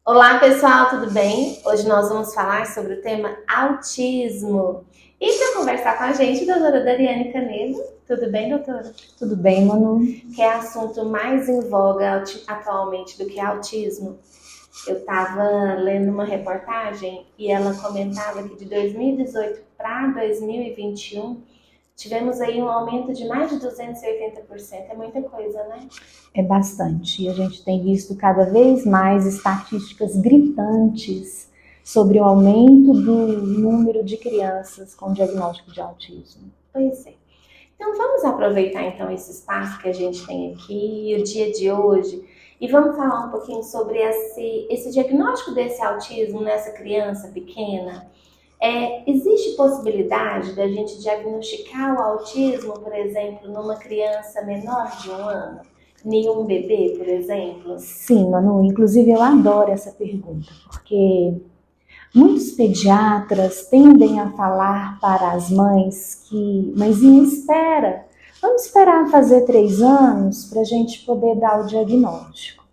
Olá pessoal, tudo bem? Hoje nós vamos falar sobre o tema autismo. E para conversar com a gente, a doutora Dariane Canedo. Tudo bem, doutora? Tudo bem, Manu? Que é assunto mais em voga atualmente do que autismo. Eu estava lendo uma reportagem e ela comentava que de 2018 para 2021 tivemos aí um aumento de mais de 280%. É muita coisa, né? É bastante. E a gente tem visto cada vez mais estatísticas gritantes sobre o aumento do número de crianças com diagnóstico de autismo. Pois é. Então vamos aproveitar então esse espaço que a gente tem aqui, o dia de hoje, e vamos falar um pouquinho sobre esse diagnóstico desse autismo nessa criança pequena. Existe possibilidade da gente diagnosticar o autismo, por exemplo, numa criança menor de 1 ano? Nenhum bebê, por exemplo? Sim, Manu, inclusive eu adoro essa pergunta, porque muitos pediatras tendem a falar para as mães que, mãezinha, espera, vamos esperar fazer 3 anos para a gente poder dar o diagnóstico.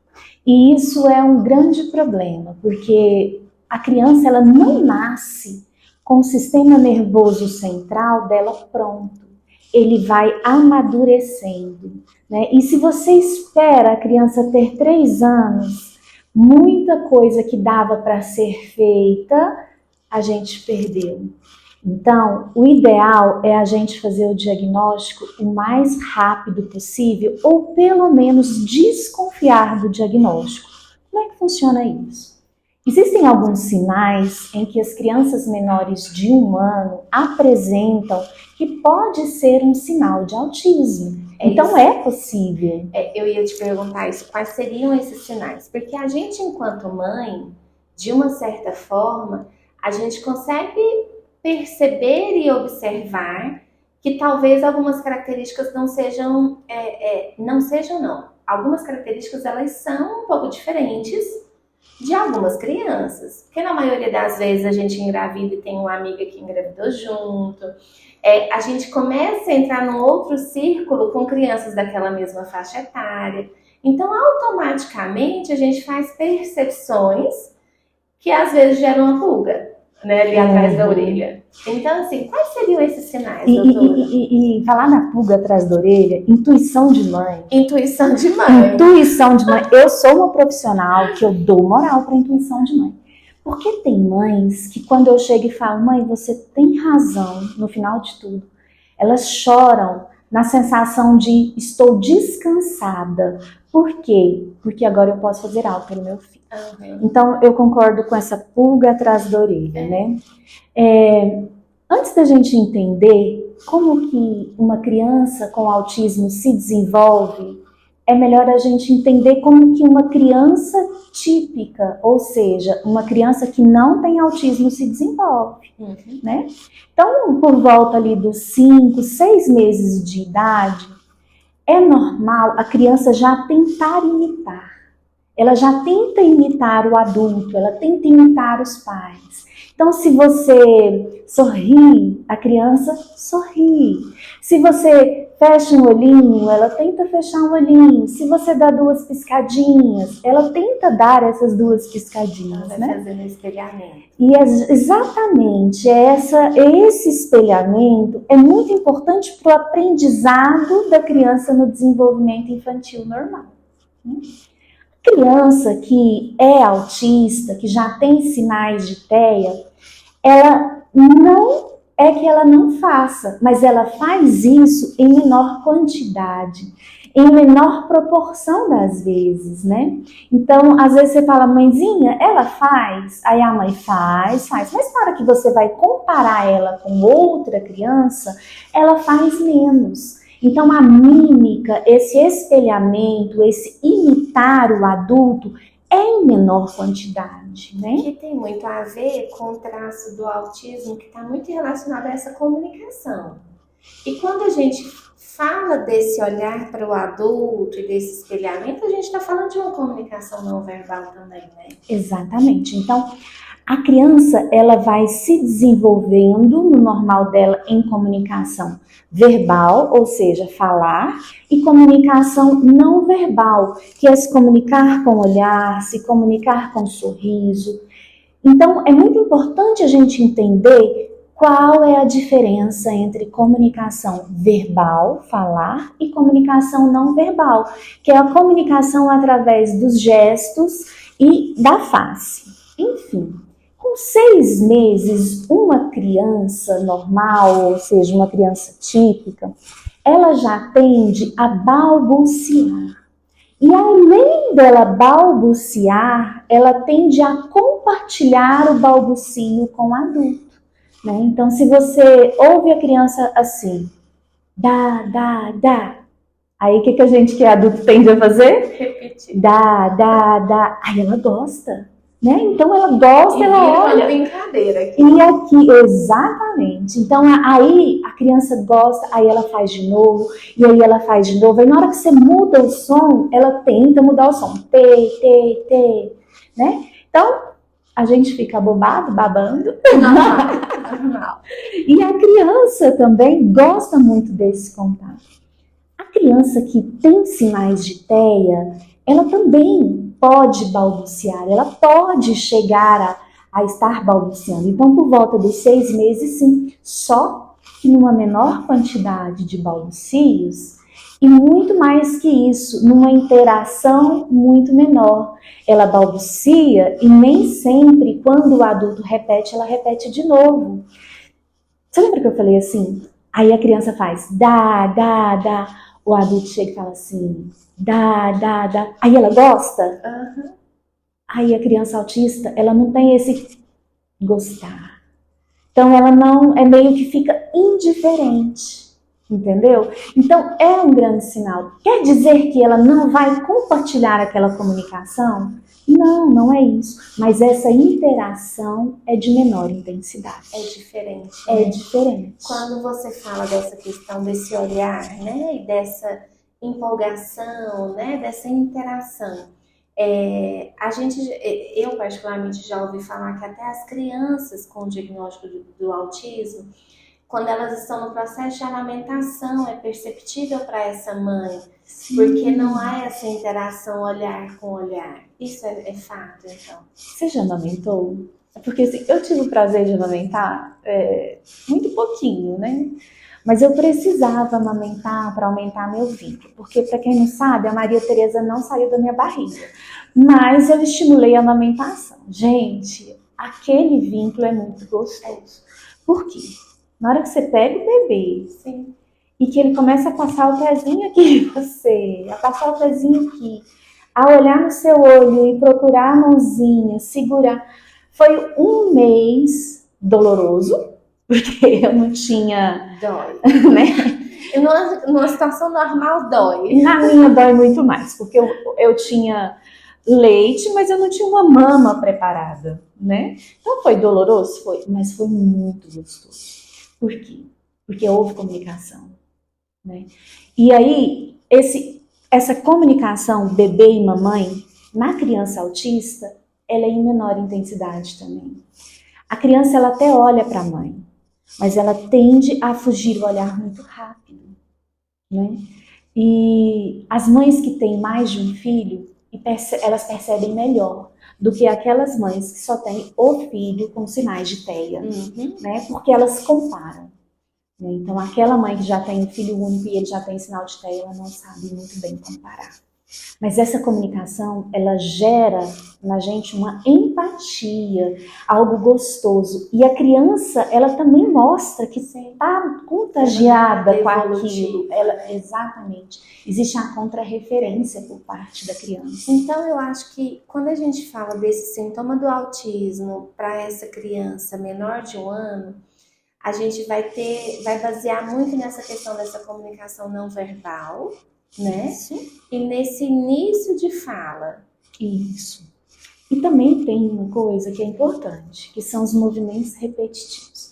E isso é um grande problema, porque a criança ela não nasce com o sistema nervoso central dela pronto. Ele vai amadurecendo, né? E se você espera a criança ter 3 anos, muita coisa que dava para ser feita, a gente perdeu. Então, o ideal é a gente fazer o diagnóstico o mais rápido possível, ou pelo menos desconfiar do diagnóstico. Como é que funciona isso? Existem alguns sinais em que as crianças menores de 1 ano apresentam que pode ser um sinal de autismo. Então é possível. Eu ia te perguntar isso, quais seriam esses sinais? Porque a gente, enquanto mãe, de uma certa forma, a gente consegue perceber e observar que talvez algumas características não sejam, não. Algumas características elas são um pouco diferentes de algumas crianças, porque na maioria das vezes a gente engravida e tem uma amiga que engravidou junto, a gente começa a entrar num outro círculo com crianças daquela mesma faixa etária, então automaticamente a gente faz percepções que às vezes geram uma pulga, né, ali atrás da orelha. Então, assim, quais seriam esses sinais, doutora? E falar na pulga atrás da orelha, intuição de mãe. Intuição de mãe. Intuição de mãe. Eu sou uma profissional que eu dou moral para intuição de mãe. Porque tem mães que quando eu chego e falo, mãe, você tem razão no final de tudo, elas choram na sensação de estou descansada. Por quê? Porque agora eu posso fazer algo pelo meu filho. Uhum. Então, eu concordo com essa pulga atrás da orelha, né? Antes da gente entender como que uma criança com autismo se desenvolve, é melhor a gente entender como que uma criança típica, ou seja, uma criança que não tem autismo se desenvolve, né? Então, por volta ali dos 5, 6 meses de idade, é normal a criança já tentar imitar. Ela já tenta imitar o adulto, ela tenta imitar os pais. Então, se você sorri, a criança sorri. Se você fecha um olhinho, ela tenta fechar um olhinho. Se você dá 2 piscadinhas, ela tenta dar essas 2 piscadinhas, ela vai, né? fazendo espelhamento. E exatamente esse espelhamento é muito importante para o aprendizado da criança no desenvolvimento infantil normal. Criança que é autista, que já tem sinais de TEA, ela não é que ela não faça, mas ela faz isso em menor quantidade, em menor proporção das vezes, né? Então, às vezes você fala, mãezinha, ela faz? Aí a mãe faz, mas na hora que você vai comparar ela com outra criança, ela faz menos. Então, a mímica, esse espelhamento, esse imitar o adulto é em menor quantidade, né? Que tem muito a ver com o traço do autismo que está muito relacionado a essa comunicação. E quando a gente fala desse olhar para o adulto e desse espelhamento, a gente está falando de uma comunicação não verbal também, né? Exatamente. Então, a criança, ela vai se desenvolvendo no normal dela em comunicação verbal, ou seja, falar, e comunicação não verbal, que é se comunicar com o olhar, se comunicar com o sorriso. Então, é muito importante a gente entender qual é a diferença entre comunicação verbal, falar, e comunicação não verbal, que é a comunicação através dos gestos e da face. Enfim, com 6 meses, uma criança normal, ou seja, uma criança típica, ela já tende a balbuciar. E além dela balbuciar, ela tende a compartilhar o balbucio com o adulto, né? Então, se você ouve a criança assim, dá, aí o que a gente que é adulto tende a fazer? Repetir. Dá, aí ela gosta, né? Então ela gosta, E ela vira uma olha. brincadeira aqui. E aqui, exatamente. Então aí a criança gosta, aí ela faz de novo, e aí ela faz de novo. Aí na hora que você muda o som, ela tenta mudar o som. Tê, né? Então, a gente fica bobado, babando. Normal. E a criança também gosta muito desse contato. A criança que tem sinais de TEA, ela também pode balbuciar, ela pode chegar a estar balbuciando. Então, por volta dos 6 meses, sim, só que numa menor quantidade de balbucios e muito mais que isso, numa interação muito menor. Ela balbucia e nem sempre, quando o adulto repete, ela repete de novo. Você lembra que eu falei assim? Aí a criança faz dá. O adulto chega e fala assim, dá. Aí ela gosta? Uhum. Aí a criança autista, ela não tem esse gostar. Então ela não, é meio que fica indiferente, entendeu? Então é um grande sinal. Quer dizer que ela não vai compartilhar aquela comunicação? Não, não é isso. Mas essa interação é de menor intensidade. É diferente. É diferente. Quando você fala dessa questão desse olhar, né, e dessa empolgação, né, dessa interação, eu particularmente já ouvi falar que até as crianças com o diagnóstico do autismo, quando elas estão no processo de amamentação, é perceptível para essa mãe, Sim. porque não há essa interação olhar com olhar. Isso é fato, então. Você já amamentou? Porque assim, eu tive o prazer de amamentar muito pouquinho, né? Mas eu precisava amamentar para aumentar meu vínculo. Porque, para quem não sabe, a Maria Tereza não saiu da minha barriga. Mas eu estimulei a amamentação. Gente, aquele vínculo é muito gostoso. Por quê? Na hora que você pega o bebê, Sim. E que ele começa a passar o pezinho aqui em você, a passar o pezinho aqui, a olhar no seu olho e procurar a mãozinha, segurar. Foi um mês doloroso, porque eu não tinha... Dói. Né? E numa situação normal, dói. Na minha dói muito mais, porque eu tinha leite, mas eu não tinha uma mama preparada, né? Então foi doloroso? Foi, mas foi muito gostoso. Por quê? Porque houve comunicação, né? E aí, essa comunicação bebê e mamãe, na criança autista, ela é em menor intensidade também. A criança, ela até olha para a mãe, mas ela tende a fugir o olhar muito rápido, né? E as mães que têm mais de um filho, elas percebem melhor do que aquelas mães que só têm o filho com sinais de TEA, né? Porque elas comparam. Então, aquela mãe que já tem um filho único e ele já tem sinal de TEA, ela não sabe muito bem comparar. Mas essa comunicação, ela gera na gente uma empatia, algo gostoso. E a criança, ela também mostra que está contagiada com aquilo. Exatamente. Existe a contrarreferência por parte da criança. Então, eu acho que quando a gente fala desse sintoma do autismo para essa criança menor de 1 ano, a gente vai basear muito nessa questão dessa comunicação não verbal, né? Isso. E nesse início de fala. Isso. E também tem uma coisa que é importante, que são os movimentos repetitivos.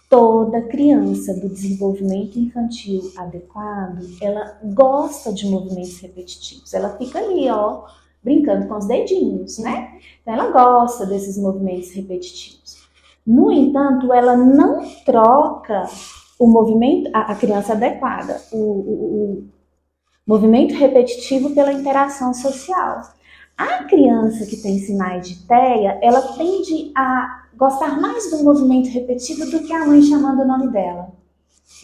Toda criança do desenvolvimento infantil adequado, ela gosta de movimentos repetitivos. Ela fica ali, ó, brincando com os dedinhos, né? Então, ela gosta desses movimentos repetitivos. No entanto, ela não troca o movimento, a criança adequada, o movimento repetitivo pela interação social. A criança que tem sinais de TEA, ela tende a gostar mais do movimento repetido do que a mãe chamando o nome dela.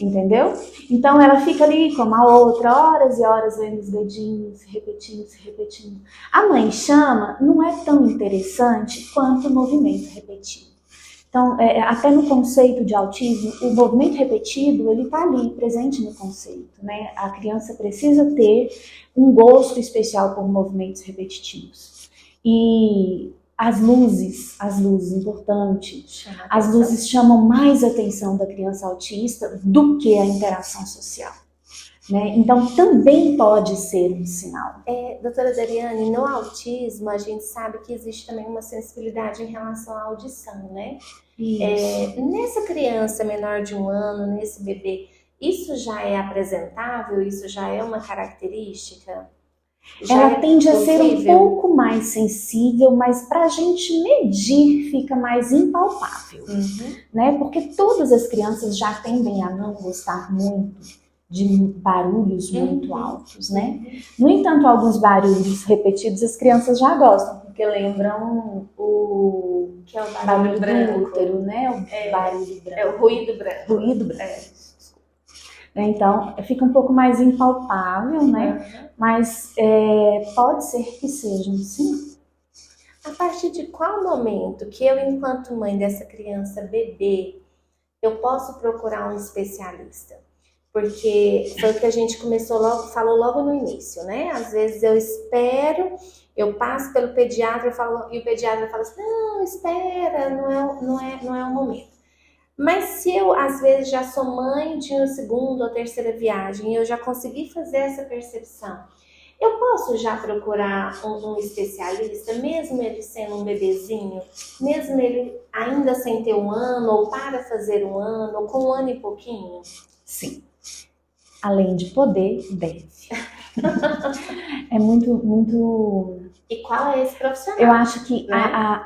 Entendeu? Então ela fica ali como a outra, horas e horas vendo os dedinhos, se repetindo. A mãe chama, não é tão interessante quanto o movimento repetido. Então, até no conceito de autismo, o movimento repetido, ele está ali, presente no conceito, né? A criança precisa ter um gosto especial por movimentos repetitivos. E as luzes, importantes, as luzes chamam mais a atenção da criança autista do que a interação social. Né? Então, também pode ser um sinal. Doutora Dariane, no autismo, a gente sabe que existe também uma sensibilidade em relação à audição, né? Nessa criança menor de 1 ano, nesse bebê, isso já é apresentável? Isso já é uma característica? Ela tende a ser um pouco mais sensível, mas para a gente medir fica mais impalpável, né? Porque todas as crianças já tendem a não gostar muito de barulhos muito altos, né? No entanto, alguns barulhos repetidos as crianças já gostam, porque lembram que é o barulho branco, do útero, né? O barulho branco. É o ruído branco. Ruído branco. Então, fica um pouco mais impalpável, né? Mas pode ser que seja um sim. A partir de qual momento que eu, enquanto mãe dessa criança bebê, eu posso procurar um especialista? Porque foi o que a gente falou logo no início, né? Às vezes eu espero, eu passo pelo pediatra e o pediatra fala assim, não, espera, não é o momento. Mas se eu, às vezes, já sou mãe de uma segunda ou terceira viagem e eu já consegui fazer essa percepção, eu posso já procurar um especialista, mesmo ele sendo um bebezinho, mesmo ele ainda sem ter 1 ano, ou para fazer 1 ano, ou com 1 ano e pouquinho? Sim. Além de poder, deve. É muito... E qual é esse profissional? Eu acho que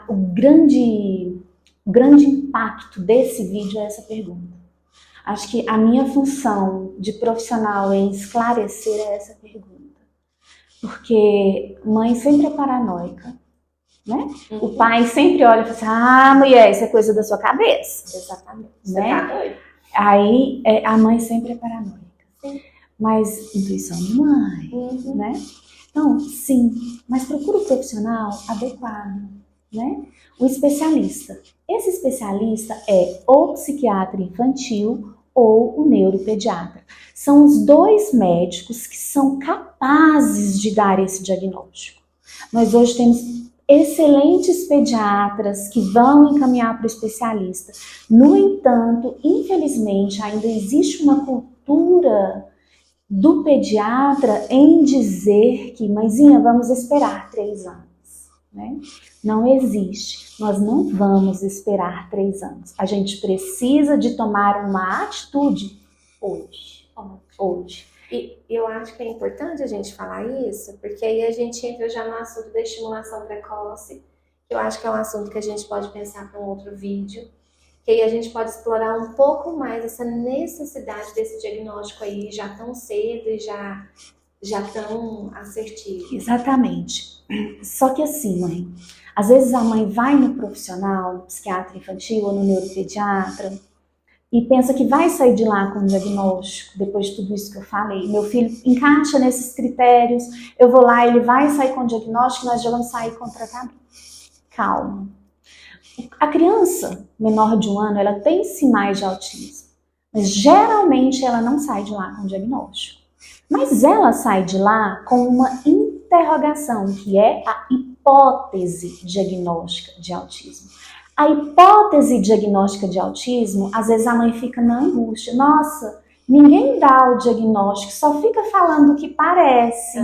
o grande impacto desse vídeo é essa pergunta. Acho que a minha função de profissional em esclarecer é essa pergunta. Porque mãe sempre é paranoica, né? O pai sempre olha e fala assim, mulher, isso é coisa da sua cabeça. Exatamente. Né? Você tá doido? Aí a mãe sempre é paranoica. Sim. Mas intuição de mãe, né? Então, sim, mas procura o profissional adequado, né? O especialista. Esse especialista é ou psiquiatra infantil ou o neuropediatra. São os 2 médicos que são capazes de dar esse diagnóstico. Nós hoje temos excelentes pediatras que vão encaminhar para o especialista. No entanto, infelizmente, ainda existe uma cultura do pediatra em dizer que, mãezinha, vamos esperar 3 anos. Né? Não existe. Nós não vamos esperar 3 anos. A gente precisa de tomar uma atitude hoje. E eu acho que é importante a gente falar isso, porque aí a gente entra já no assunto da estimulação precoce, que eu acho que é um assunto que a gente pode pensar para um outro vídeo, que aí a gente pode explorar um pouco mais essa necessidade desse diagnóstico aí já tão cedo e já tão assertivo. Exatamente. Só que assim, mãe, às vezes a mãe vai no profissional, no psiquiatra infantil ou no neuropediatra, e pensa que vai sair de lá com um diagnóstico, depois de tudo isso que eu falei. Meu filho encaixa nesses critérios, eu vou lá, ele vai sair com o diagnóstico, nós já vamos sair com o tratamento. Calma. A criança menor de 1 ano, ela tem sinais de autismo, mas geralmente ela não sai de lá com o diagnóstico. Mas ela sai de lá com uma interrogação, que é a hipótese diagnóstica de autismo. A hipótese diagnóstica de autismo, às vezes a mãe fica na angústia. Nossa, Ninguém dá o diagnóstico, só fica falando o que parece.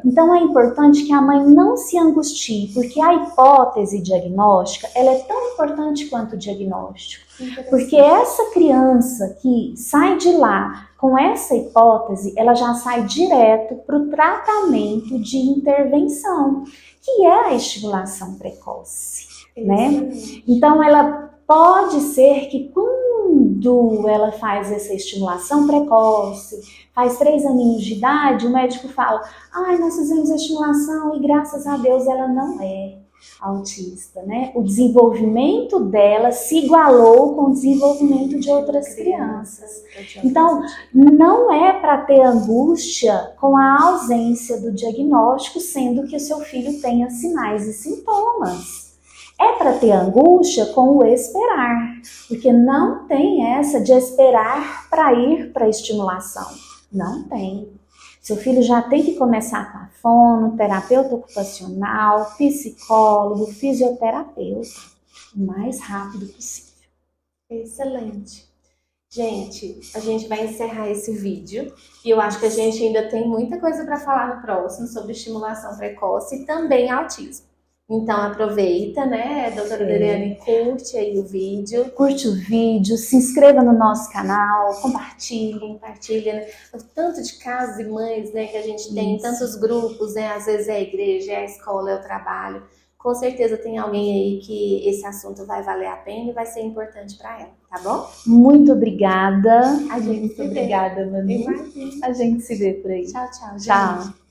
Então é importante que a mãe não se angustie, porque a hipótese diagnóstica, ela é tão importante quanto o diagnóstico. Porque essa criança que sai de lá com essa hipótese, ela já sai direto para o tratamento de intervenção, que é a estimulação precoce, né? Então ela pode ser que quando ela faz essa estimulação precoce, faz 3 aninhos de idade, o médico fala, ai, nós fizemos a estimulação e graças a Deus ela não é autista, né? O desenvolvimento dela se igualou com o desenvolvimento de outras crianças. Então, não é para ter angústia com a ausência do diagnóstico, sendo que o seu filho tenha sinais e sintomas. É para ter angústia com o esperar, porque não tem essa de esperar para ir para a estimulação. Não tem. Seu filho já tem que começar com a fono, terapeuta ocupacional, psicólogo, fisioterapeuta, o mais rápido possível. Excelente. Gente, a gente vai encerrar esse vídeo e eu acho que a gente ainda tem muita coisa para falar no próximo sobre estimulação precoce e também autismo. Então aproveita, né, doutora Doriane, curte aí o vídeo. Curte o vídeo, se inscreva no nosso canal, compartilhe, né? O tanto de casas e mães, né, que a gente tem, tantos grupos, né, às vezes é a igreja, é a escola, é o trabalho. Com certeza tem alguém aí que esse assunto vai valer a pena e vai ser importante para ela, tá bom? Muito obrigada. A gente Muito obrigada, Manu. A gente se vê por aí. Tchau, tchau. Tchau.